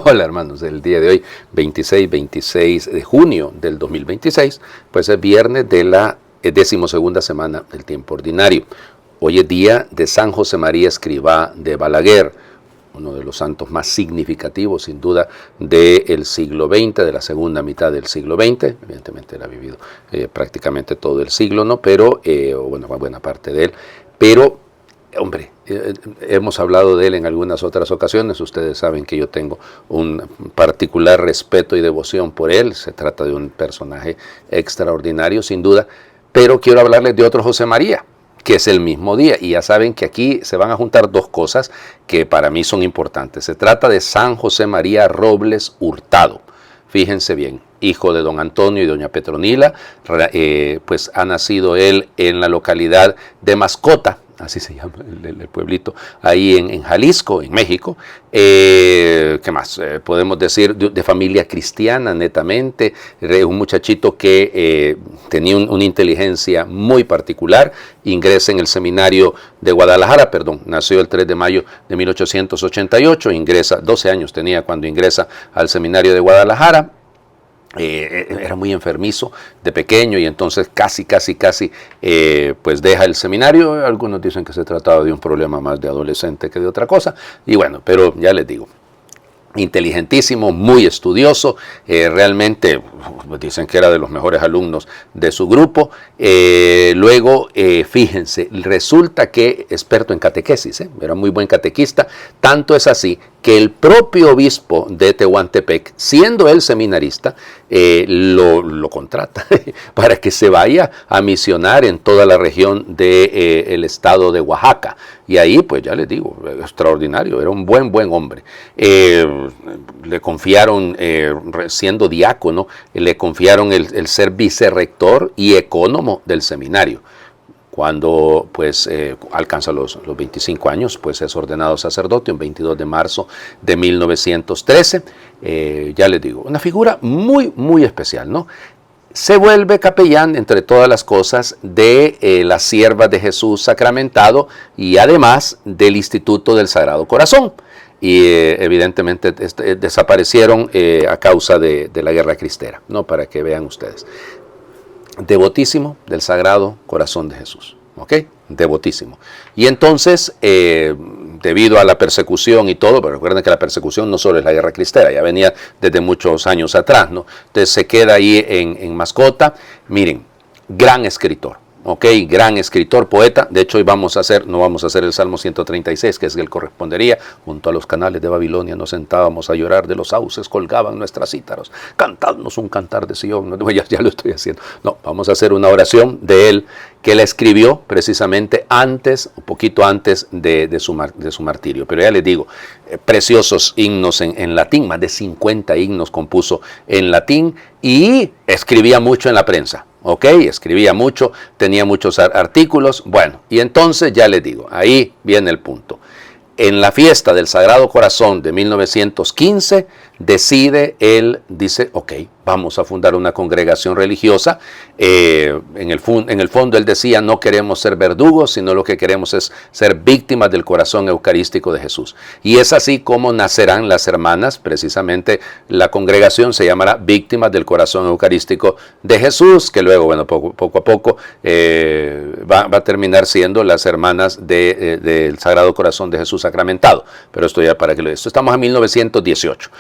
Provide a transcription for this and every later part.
Hola hermanos, el día de hoy, 26 de junio del 2026, pues es viernes de la 12ª semana del tiempo ordinario. Hoy es día de San José María Escrivá de Balaguer, uno de los santos más significativos sin duda del siglo XX, de la segunda mitad del siglo XX. Evidentemente él ha vivido prácticamente todo el siglo, ¿no? Pero, bueno, buena parte de él, pero hombre, hemos hablado de él en algunas otras ocasiones. Ustedes saben que yo tengo un particular respeto y devoción por él. Se trata de un personaje extraordinario, sin duda. Pero quiero hablarles de otro José María, que es el mismo día. Y ya saben que aquí se van a juntar dos cosas que para mí son importantes. Se trata de San José María Robles Hurtado. Fíjense bien, hijo de don Antonio y doña Petronila, pues ha nacido él en la localidad de Mascota, así se llama el pueblito, ahí en Jalisco, en México. ¿Qué más? Podemos decir de familia cristiana, netamente, un muchachito que tenía una inteligencia muy particular, ingresa en el seminario de Guadalajara, nació el 3 de mayo de 1888, ingresa, 12 años tenía cuando ingresa al seminario de Guadalajara. Era muy enfermizo de pequeño y entonces casi pues deja el seminario. Algunos dicen que se trataba de un problema más de adolescente que de otra cosa, y bueno, pero ya les digo, inteligentísimo, muy estudioso, realmente dicen que era de los mejores alumnos de su grupo. Luego, fíjense, resulta que experto en catequesis, era muy buen catequista, tanto es así que el propio obispo de Tehuantepec, siendo él seminarista, lo contrata para que se vaya a misionar en toda la región del estado de Oaxaca. Y ahí, pues ya les digo, extraordinario, era un buen hombre. Le confiaron, siendo diácono, le confiaron el ser vicerrector y ecónomo del seminario. Cuando pues alcanza los 25 años, pues es ordenado sacerdote, un 22 de marzo de 1913. Ya les digo, una figura muy especial, ¿no? Se vuelve capellán, entre todas las cosas, de las Siervas de Jesús Sacramentado y además del Instituto del Sagrado Corazón. Y evidentemente desaparecieron a causa de la Guerra Cristera, ¿no? Para que vean ustedes. Devotísimo del Sagrado Corazón de Jesús, ¿ok? Devotísimo. Y entonces, debido a la persecución y todo, pero recuerden que la persecución no solo es la Guerra Cristera, ya venía desde muchos años atrás, ¿no? Entonces se queda ahí en Mascota. Miren, gran escritor. Ok, gran escritor, poeta. De hecho, hoy no vamos a hacer el Salmo 136, que es el que correspondería. Junto a los canales de Babilonia nos sentábamos a llorar, de los sauces colgaban nuestras cítaros. Cantadnos un cantar de Sion. No, ya lo estoy haciendo. No, vamos a hacer una oración de él, que la escribió precisamente un poquito antes de su martirio. Pero ya les digo, preciosos himnos en latín, más de 50 himnos compuso en latín y escribía mucho en la prensa. Ok, escribía mucho, tenía muchos artículos. Bueno, y entonces ya les digo, ahí viene el punto. En la fiesta del Sagrado Corazón de 1915, él dice, ok, vamos a fundar una congregación religiosa. En el fondo él decía, no queremos ser verdugos, sino lo que queremos es ser víctimas del corazón eucarístico de Jesús. Y es así como nacerán las hermanas. Precisamente la congregación se llamará Víctimas del Corazón Eucarístico de Jesús, que luego, bueno, poco a poco va a terminar siendo las hermanas del Sagrado Corazón de Jesús Sacramentado. Pero esto ya para que lo... Estamos en 1918.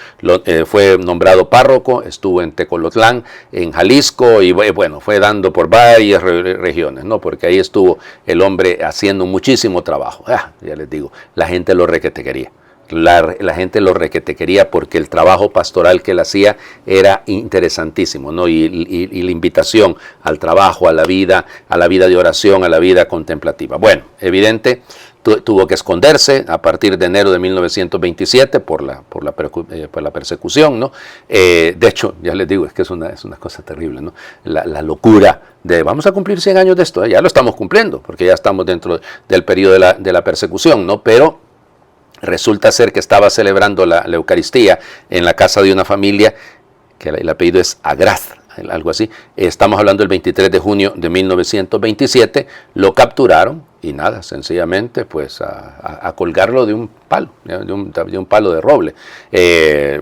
Fue nombrado párroco, estuvo en Tecolotlán, en Jalisco, y bueno, fue dando por varias regiones, ¿no? Porque ahí estuvo el hombre haciendo muchísimo trabajo. Ya les digo, la gente lo requete quería. La gente lo requete quería porque el trabajo pastoral que él hacía era interesantísimo, ¿no? Y la invitación al trabajo, a la vida de oración, a la vida contemplativa. Bueno, evidente, tuvo que esconderse a partir de enero de 1927 por la persecución, ¿no? De hecho, ya les digo, es que es una cosa terrible, ¿no? La locura de vamos a cumplir 100 años de esto, ya lo estamos cumpliendo, porque ya estamos dentro del periodo de la persecución, ¿no? Pero resulta ser que estaba celebrando la Eucaristía en la casa de una familia que el apellido es Agraz. algo así. Estamos hablando del 23 de junio de 1927, lo capturaron y nada, sencillamente pues a colgarlo de un palo, de un palo de roble.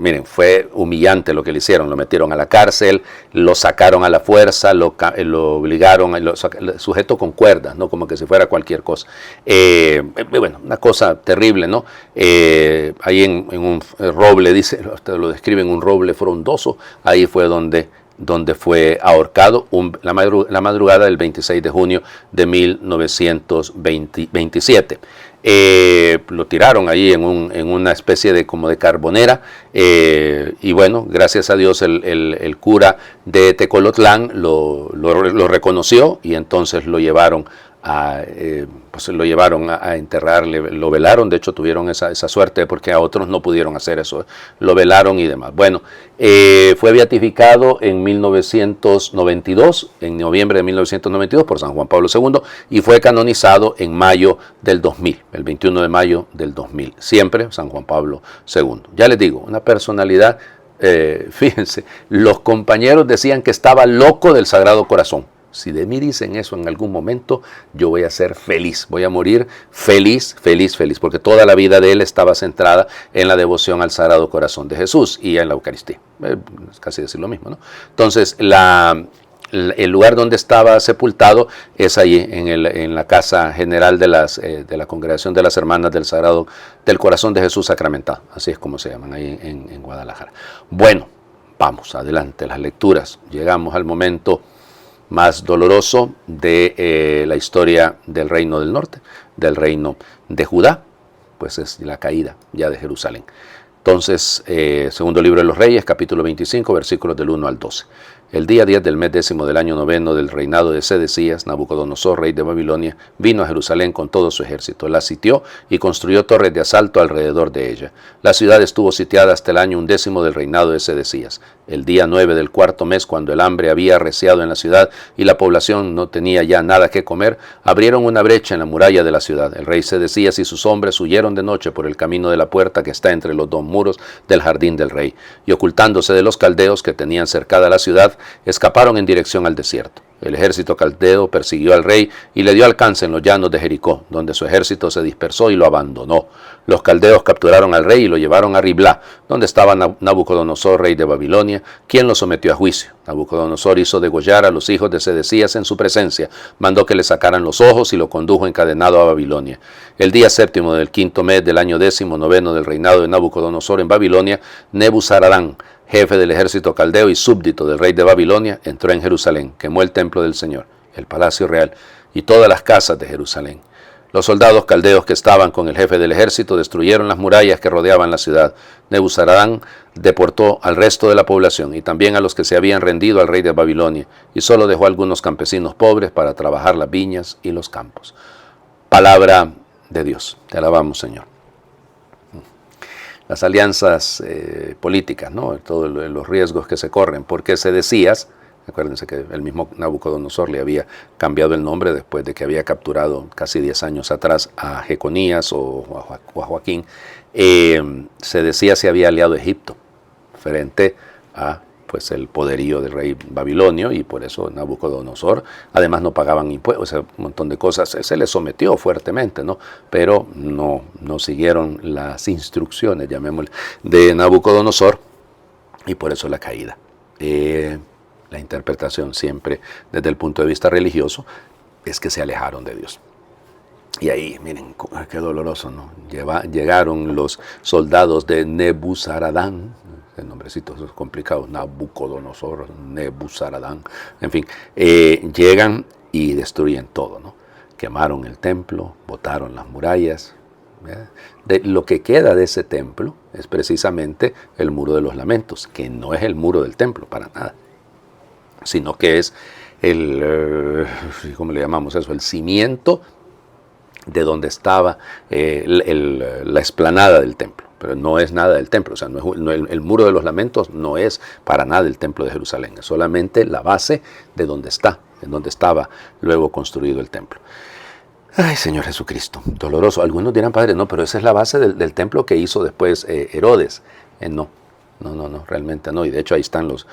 Miren, fue humillante lo que le hicieron, lo metieron a la cárcel, lo sacaron a la fuerza, lo obligaron, sujeto con cuerdas, ¿no? Como que si fuera cualquier cosa. Bueno, una cosa terrible, ¿no? Ahí en un roble, dice, lo describen, un roble frondoso, ahí fue donde fue ahorcado la madrugada del 26 de junio de 1927. Lo tiraron ahí en una especie de como de carbonera, y bueno, gracias a Dios el cura de Tecolotlán lo reconoció y entonces lo llevaron a enterrarle, lo velaron. De hecho tuvieron esa suerte porque a otros no pudieron hacer eso, lo velaron y demás. Bueno, fue beatificado en 1992, en noviembre de 1992 por San Juan Pablo II, y fue canonizado en mayo del 2000, el 21 de mayo del 2000, siempre San Juan Pablo II. Ya les digo, una personalidad, fíjense, los compañeros decían que estaba loco del Sagrado Corazón. Si de mí dicen eso en algún momento, yo voy a ser feliz, voy a morir feliz, feliz, feliz, porque toda la vida de él estaba centrada en la devoción al Sagrado Corazón de Jesús y en la Eucaristía. Es casi decir lo mismo, ¿no? Entonces, el lugar donde estaba sepultado es allí, en la casa general de la Congregación de las Hermanas del Corazón de Jesús Sacramentado, así es como se llaman ahí en Guadalajara. Bueno, vamos adelante, las lecturas. Llegamos al momento más doloroso de la historia del reino del norte, del reino de Judá, pues es la caída ya de Jerusalén. Entonces, segundo libro de los Reyes, capítulo 25, versículos del 1 al 12. El día 10 del mes 10º del año 9 del reinado de Sedecías, Nabucodonosor, rey de Babilonia, vino a Jerusalén con todo su ejército. La sitió y construyó torres de asalto alrededor de ella. La ciudad estuvo sitiada hasta el año 11 del reinado de Sedecías. El día 9 del cuarto mes, cuando el hambre había arreciado en la ciudad y la población no tenía ya nada que comer, abrieron una brecha en la muralla de la ciudad. El rey Sedecías y sus hombres huyeron de noche por el camino de la puerta que está entre los dos muros del jardín del rey, y ocultándose de los caldeos que tenían cercada la ciudad, escaparon en dirección al desierto. El ejército caldeo persiguió al rey y le dio alcance en los llanos de Jericó, donde su ejército se dispersó y lo abandonó. Los caldeos capturaron al rey y lo llevaron a Riblá, donde estaba Nabucodonosor, rey de Babilonia, quien lo sometió a juicio. Nabucodonosor hizo degollar a los hijos de Sedecías en su presencia, mandó que le sacaran los ojos y lo condujo encadenado a Babilonia. El día 7 del quinto mes del año 19 del reinado de Nabucodonosor en Babilonia, Nebuzaradán, jefe del ejército caldeo y súbdito del rey de Babilonia, entró en Jerusalén, quemó el templo del Señor, el palacio real y todas las casas de Jerusalén. Los soldados caldeos que estaban con el jefe del ejército destruyeron las murallas que rodeaban la ciudad. Nebuzaradán deportó al resto de la población y también a los que se habían rendido al rey de Babilonia, y solo dejó a algunos campesinos pobres para trabajar las viñas y los campos. Palabra de Dios. Te alabamos, Señor. Las alianzas políticas, ¿no? Todos los riesgos que se corren, porque Sedecías, acuérdense que el mismo Nabucodonosor le había cambiado el nombre después de que había capturado casi 10 años atrás a Jeconías o a Joaquín. Sedecías se había aliado a Egipto frente a pues el poderío del rey babilonio, y por eso Nabucodonosor, además no pagaban impuestos, o sea, un montón de cosas, se les sometió fuertemente, ¿no? Pero no siguieron las instrucciones, llamémosle, de Nabucodonosor, y por eso la caída. La interpretación siempre desde el punto de vista religioso es que se alejaron de Dios. Y ahí, miren, qué doloroso, ¿no? Llegaron los soldados de Nebuzaradán, el nombrecito es complicado, Nabucodonosor, Nebuzaradán, en fin, llegan y destruyen todo, ¿no? Quemaron el templo, botaron las murallas. Lo que queda de ese templo es precisamente el muro de los lamentos, que no es el muro del templo para nada, sino que es ¿cómo le llamamos eso? El cimiento de donde estaba la explanada del templo. Pero no es nada del templo, o sea, el muro de los lamentos no es para nada el templo de Jerusalén, es solamente la base de donde está, en donde estaba luego construido el templo. Ay, Señor Jesucristo, doloroso. Algunos dirán, Padre, no, pero esa es la base del templo que hizo después Herodes. No, No, realmente no. Y de hecho ahí están los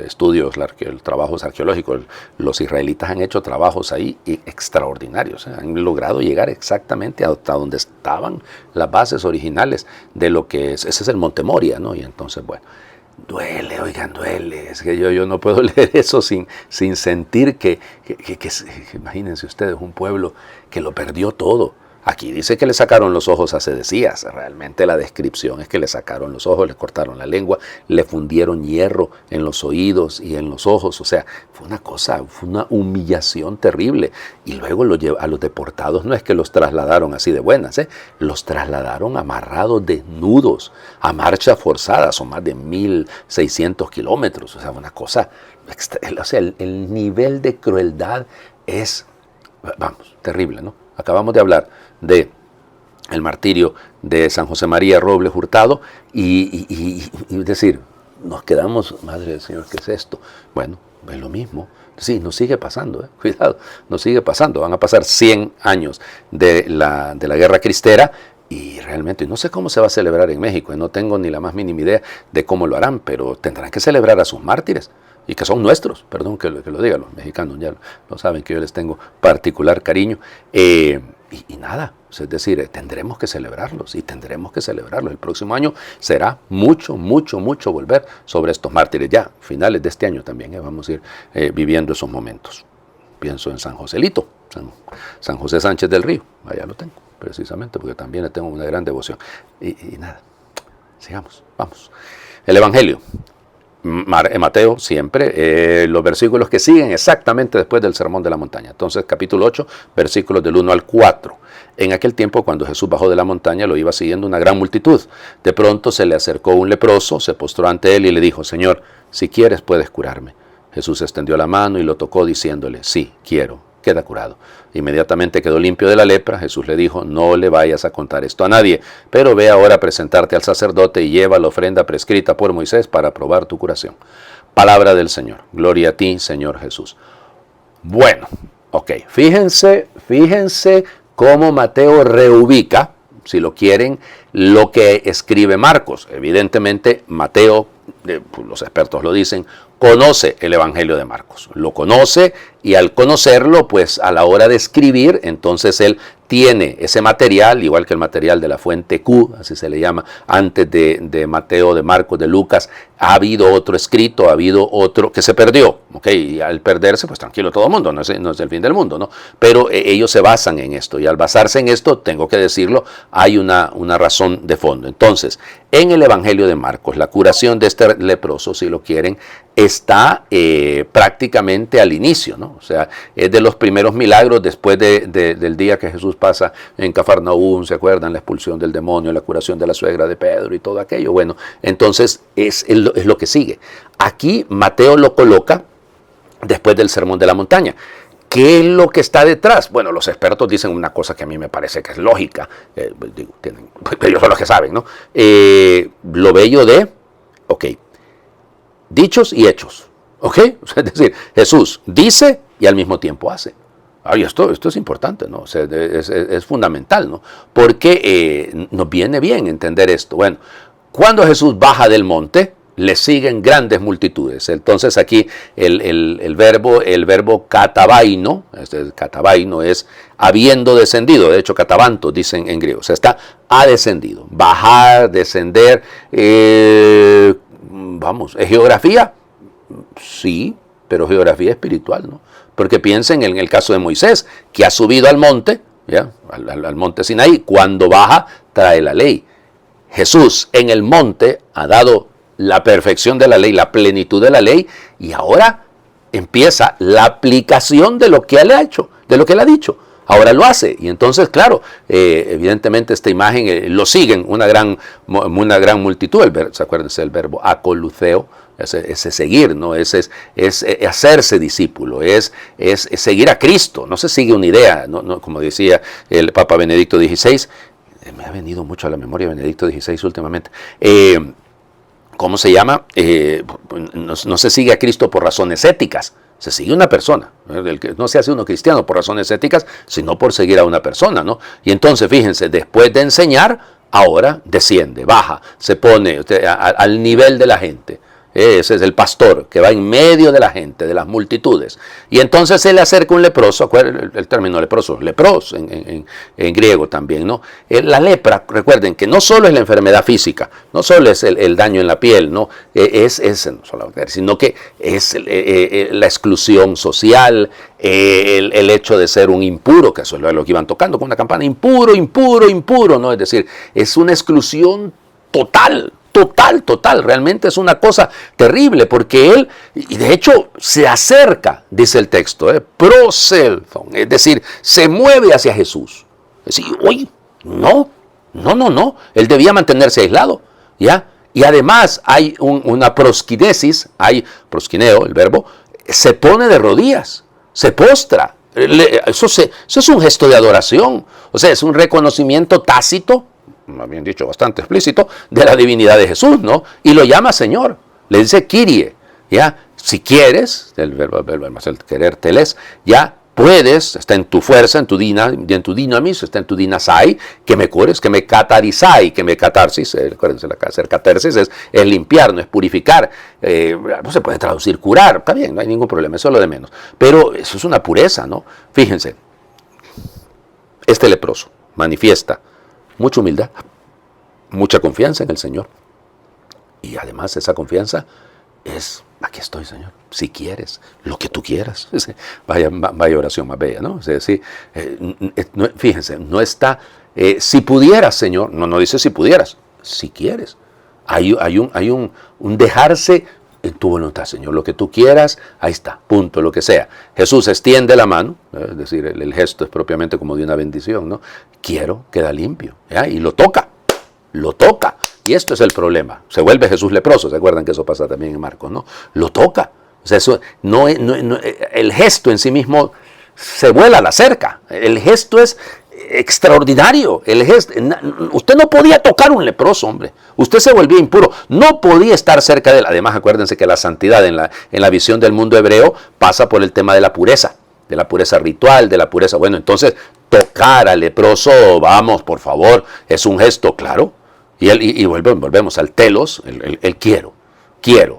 estudios, los trabajos arqueológicos. Los israelitas han hecho trabajos ahí extraordinarios. Han logrado llegar exactamente hasta donde estaban las bases originales de lo que es. Ese es el Monte Moria, ¿no? Y entonces, bueno, duele, oigan, duele. Es que yo no puedo leer eso sin sentir que imagínense ustedes, un pueblo que lo perdió todo. Aquí dice que le sacaron los ojos a Sedecías. Realmente la descripción es que le sacaron los ojos, le cortaron la lengua, le fundieron hierro en los oídos y en los ojos. O sea, fue una humillación terrible. Y luego a los deportados no es que los trasladaron así de buenas, los trasladaron amarrados desnudos a marcha forzada. Son más de 1.600 kilómetros. O sea, una cosa, o sea, el nivel de crueldad es, vamos, terrible, ¿no? Acabamos de hablar de el martirio de San José María Robles Hurtado y decir, nos quedamos, madre del Señor, ¿qué es esto? Bueno, es lo mismo. Sí, nos sigue pasando, cuidado, nos sigue pasando. Van a pasar 100 años de la Guerra Cristera y realmente no sé cómo se va a celebrar en México. No tengo ni la más mínima idea de cómo lo harán, pero tendrán que celebrar a sus mártires. Y que son nuestros, perdón que lo digan los mexicanos, ya lo saben que yo les tengo particular cariño. Y nada, es decir, tendremos que celebrarlos y tendremos que celebrarlos. El próximo año será mucho volver sobre estos mártires. Ya, finales de este año también vamos a ir viviendo esos momentos. Pienso en San Joselito, San José Sánchez del Río, allá lo tengo, precisamente, porque también le tengo una gran devoción. Y nada, sigamos, vamos. El Evangelio. Mateo siempre, los versículos que siguen exactamente después del Sermón de la Montaña. Entonces, capítulo 8, versículos del 1 al 4. En aquel tiempo, cuando Jesús bajó de la montaña, lo iba siguiendo una gran multitud. De pronto se le acercó un leproso, se postró ante él y le dijo, Señor, si quieres puedes curarme. Jesús extendió la mano y lo tocó diciéndole, sí, quiero, queda curado. Inmediatamente quedó limpio de la lepra. Jesús le dijo, no le vayas a contar esto a nadie, pero ve ahora a presentarte al sacerdote y lleva la ofrenda prescrita por Moisés para probar tu curación. Palabra del Señor. Gloria a ti, Señor Jesús. Bueno, ok, fíjense cómo Mateo reubica, si lo quieren, lo que escribe Marcos. Evidentemente, Mateo, los expertos lo dicen, conoce el Evangelio de Marcos, lo conoce y al conocerlo, pues a la hora de escribir, entonces él tiene ese material, igual que el material de la fuente Q, así se le llama, antes de Mateo, de Marcos, de Lucas, ha habido otro escrito, ha habido otro que se perdió, ¿ok? Y al perderse, pues tranquilo todo el mundo, no es el fin del mundo, ¿no? Pero ellos se basan en esto, y al basarse en esto, tengo que decirlo, hay una razón de fondo. Entonces, en el Evangelio de Marcos, la curación de este leproso, si lo quieren, está prácticamente al inicio, ¿no? O sea, es de los primeros milagros después del día que Jesús pasa en Cafarnaúm, ¿se acuerdan? La expulsión del demonio, la curación de la suegra de Pedro y todo aquello. Bueno, entonces es lo que sigue. Aquí Mateo lo coloca después del Sermón de la Montaña. ¿Qué es lo que está detrás? Bueno, los expertos dicen una cosa que a mí me parece que es lógica. Ellos son los que saben, ¿no? Lo bello de, dichos y hechos. ¿Ok? Es decir, Jesús dice y al mismo tiempo hace. Ay, esto es importante, ¿no? O sea, es fundamental, ¿no? Porque nos viene bien entender esto. Bueno, cuando Jesús baja del monte, le siguen grandes multitudes. Entonces aquí el verbo catabaino, catabaino es habiendo descendido. De hecho, catabanto dicen en griego. O sea, ha descendido. Bajar, descender. Vamos, ¿es geografía? Sí, pero geografía espiritual, ¿no? Porque piensen en el caso de Moisés, que ha subido al monte, ¿ya? Al monte Sinaí, cuando baja trae la ley. Jesús en el monte ha dado la perfección de la ley, la plenitud de la ley, y ahora empieza la aplicación de lo que él ha hecho, de lo que él ha dicho. Ahora lo hace, y entonces, claro, evidentemente esta imagen lo siguen una gran multitud. Acuérdense del verbo acoluceo, ese seguir, ¿no? Es hacerse discípulo, es seguir a Cristo. No se sigue una idea, no, como decía el Papa Benedicto XVI, me ha venido mucho a la memoria Benedicto XVI últimamente. ¿Cómo se llama? No se sigue a Cristo por razones éticas, se sigue una persona. No se hace uno cristiano por razones éticas, sino por seguir a una persona, ¿no? Y entonces, fíjense, después de enseñar, ahora desciende, baja, se pone al nivel de la gente. Ese es el pastor que va en medio de la gente, de las multitudes. Y entonces se le acerca un leproso, el término leproso, lepros en griego también, ¿no? La lepra, recuerden que no solo es la enfermedad física, no solo es el daño en la piel, ¿no? Sino que es la exclusión social, el hecho de ser un impuro, que eso es lo que iban tocando con una campana, impuro, impuro, impuro, ¿no? Es decir, es una exclusión total. Total, realmente es una cosa terrible, porque él, y de hecho se acerca, dice el texto, proselfon, es decir, se mueve hacia Jesús. Es decir, oye, no, él debía mantenerse aislado, ¿ya? Y además hay una prosquinesis, hay prosquineo, el verbo, se pone de rodillas, se postra. Eso es un gesto de adoración, o sea, es un reconocimiento tácito, más bien dicho, bastante explícito, de la divinidad de Jesús, ¿no? Y lo llama Señor, le dice Kyrie, ¿ya? Si quieres, el verbo el querer teles, ya puedes, está en tu fuerza, en tu dinamis, está en tu dinasai, que me cures, que me catarizai, que me catarsis, acuérdense, hacer catarsis es limpiar, no es purificar, no se puede traducir curar, está bien, no hay ningún problema, eso es lo de menos, pero eso es una pureza, ¿no? Fíjense, este leproso manifiesta mucha humildad, mucha confianza en el Señor. Y además esa confianza es, aquí estoy, Señor, si quieres, lo que tú quieras. Vaya oración más bella, ¿no? Fíjense, no está, si pudieras, Señor, no dice si pudieras, si quieres. Hay un dejarse en tu voluntad, Señor, lo que tú quieras, ahí está, punto, lo que sea. Jesús extiende la mano, es decir, el gesto es propiamente como de una bendición, ¿no? Quiero, queda limpio, ¿ya? Y lo toca. Y esto es el problema. Se vuelve Jesús leproso, ¿se acuerdan que eso pasa también en Marcos, no? Lo toca. O sea, eso el gesto en sí mismo se vuela a la cerca. El gesto es extraordinario. Usted no podía tocar un leproso, hombre. Usted se volvía impuro. No podía estar cerca de él. Además, acuérdense que la santidad en la visión del mundo hebreo pasa por el tema de la pureza ritual, de la pureza. Bueno, entonces, tocar al leproso, vamos, por favor, es un gesto, claro. Y volvemos al telos, el quiero.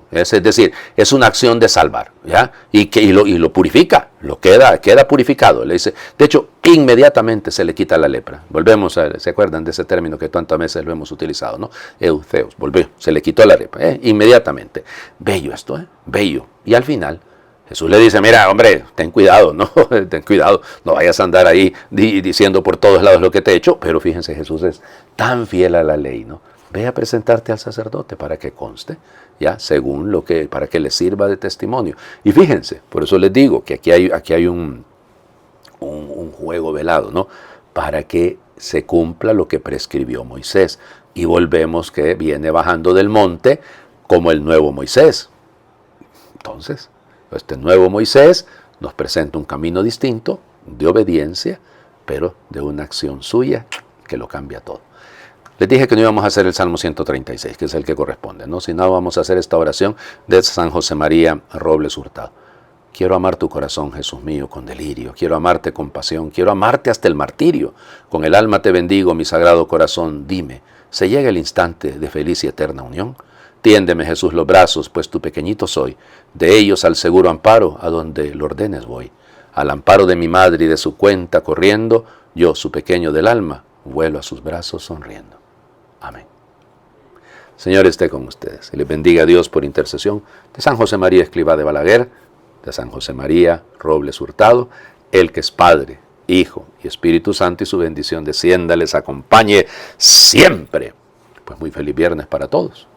Es decir, es una acción de salvar, ¿ya? Y lo purifica, queda purificado. Le dice, de hecho, inmediatamente se le quita la lepra. Volvemos ¿se acuerdan de ese término que tantas veces lo hemos utilizado, ¿no? Euceos, se le quitó la lepra, inmediatamente. Bello esto, bello. Y al final, Jesús le dice, mira, hombre, ten cuidado, no vayas a andar ahí diciendo por todos lados lo que te he hecho, pero fíjense, Jesús es tan fiel a la ley, ¿no? Ve a presentarte al sacerdote para que conste, ya, para que le sirva de testimonio. Y fíjense, por eso les digo que aquí hay un juego velado, ¿no? Para que se cumpla lo que prescribió Moisés. Y volvemos que viene bajando del monte como el nuevo Moisés. Entonces, este nuevo Moisés nos presenta un camino distinto, de obediencia, pero de una acción suya que lo cambia todo. Les dije que no íbamos a hacer el Salmo 136, que es el que corresponde, ¿no? Si no, vamos a hacer esta oración de San José María Robles Hurtado. Quiero amar tu corazón, Jesús mío, con delirio. Quiero amarte con pasión. Quiero amarte hasta el martirio. Con el alma te bendigo, mi sagrado corazón. Dime, ¿se llega el instante de feliz y eterna unión? Tiéndeme, Jesús, los brazos, pues tu pequeñito soy. De ellos al seguro amparo, a donde lo ordenes voy. Al amparo de mi madre y de su cuenta corriendo, yo, su pequeño del alma, vuelo a sus brazos sonriendo. Amén. Señor esté con ustedes y les bendiga a Dios por intercesión de San José María Escrivá de Balaguer, de San José María Robles Hurtado, el que es Padre, Hijo y Espíritu Santo, y su bendición descienda, les acompañe siempre. Pues muy feliz viernes para todos.